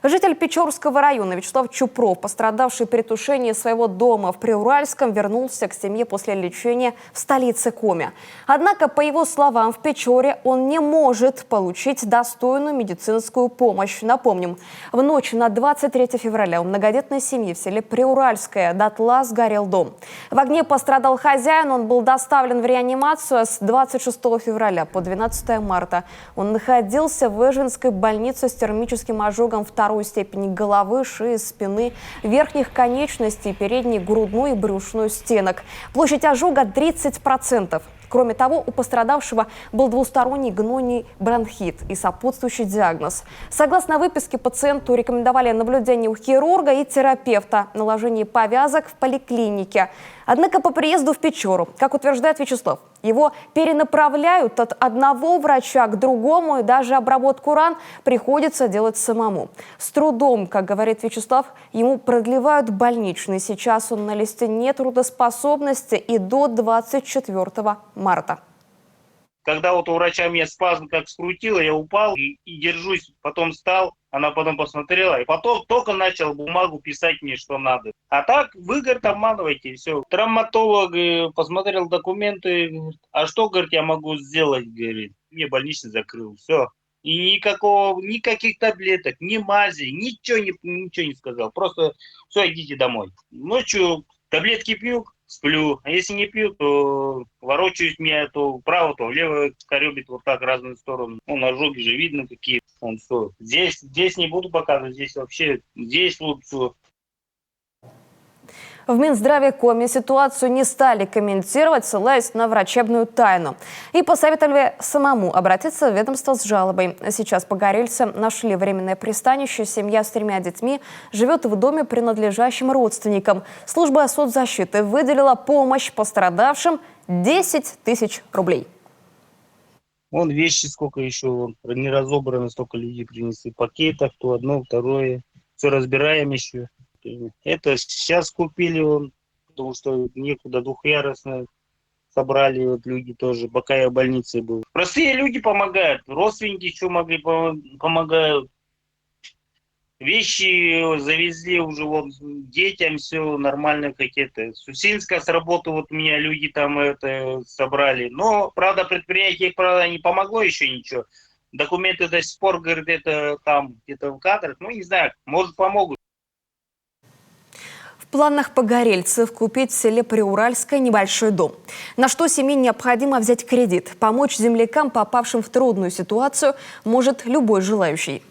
Житель Печорского района Вячеслав Чупров, пострадавший при тушении своего дома в Приуральском, вернулся к семье после лечения в столице Коми. Однако, по его словам, в Печоре он не может получить достойную медицинскую помощь. Напомним, в ночь на 23 февраля у многодетной семьи в селе Приуральское дотла сгорел дом. В огне пострадал хозяин, он был доставлен в реанимацию с 26 февраля по 12 марта. Он находился в Эжинской больнице с термическим ожогом второй степени головы, шеи, спины, верхних конечностей, передней грудной и брюшной стенок. Площадь ожога 30%. Кроме того, у пострадавшего был двусторонний гнойный бронхит и сопутствующий диагноз. Согласно выписке, пациенту рекомендовали наблюдение у хирурга и терапевта, наложение повязок в поликлинике. Однако по приезду в Печору, как утверждает Вячеслав, его перенаправляют от одного врача к другому, и даже обработку ран приходится делать самому. С трудом, как говорит Вячеслав, ему продлевают больничный. Сейчас он на листе нетрудоспособности и до 24 марта. Когда вот у врача меня спазм как скрутило, я упал и держусь, потом встал, она потом посмотрела, и потом только начал бумагу писать мне, что надо. А так, вы, говорит, обманываете, и все. Травматолог посмотрел документы, говорит, а что, говорит, я могу сделать, говорит. Мне больничный закрыл, все. И никаких таблеток, ни мази, ничего не сказал. Просто все, идите домой. Ночью таблетки пью, сплю. А если не пью, то ворочаюсь, меня то вправо, то влево корёбит вот так в разные стороны. Ну, ожоги же видно какие. Он все. Здесь не буду показывать, здесь вообще, здесь лучше. В Минздраве Коми ситуацию не стали комментировать, ссылаясь на врачебную тайну. И посоветовали самому обратиться в ведомство с жалобой. Сейчас погорельцы нашли временное пристанище. Семья с 3 детьми живет в доме, принадлежащем родственникам. Служба соцзащиты выделила помощь пострадавшим 10 тысяч рублей. Вон вещи сколько еще, вон, не разобрано, столько людей принесли пакетов, то одно, второе. Все разбираем еще. Это сейчас купили, потому что некуда, двухъярусно собрали вот люди тоже, пока я в больнице был. Простые люди помогают, родственники что могли, помогают. Вещи завезли уже вот детям, все нормально какие-то. С Усинска с работы вот у меня люди там это собрали. Но, правда, предприятие, правда, не помогло еще ничего. Документы до сих пор, говорят, это там где-то в кадрах. Ну, не знаю, может, помогут. В планах погорельцев купить в селе Приуральское небольшой дом. На что семье необходимо взять кредит. Помочь землякам, попавшим в трудную ситуацию, может любой желающий.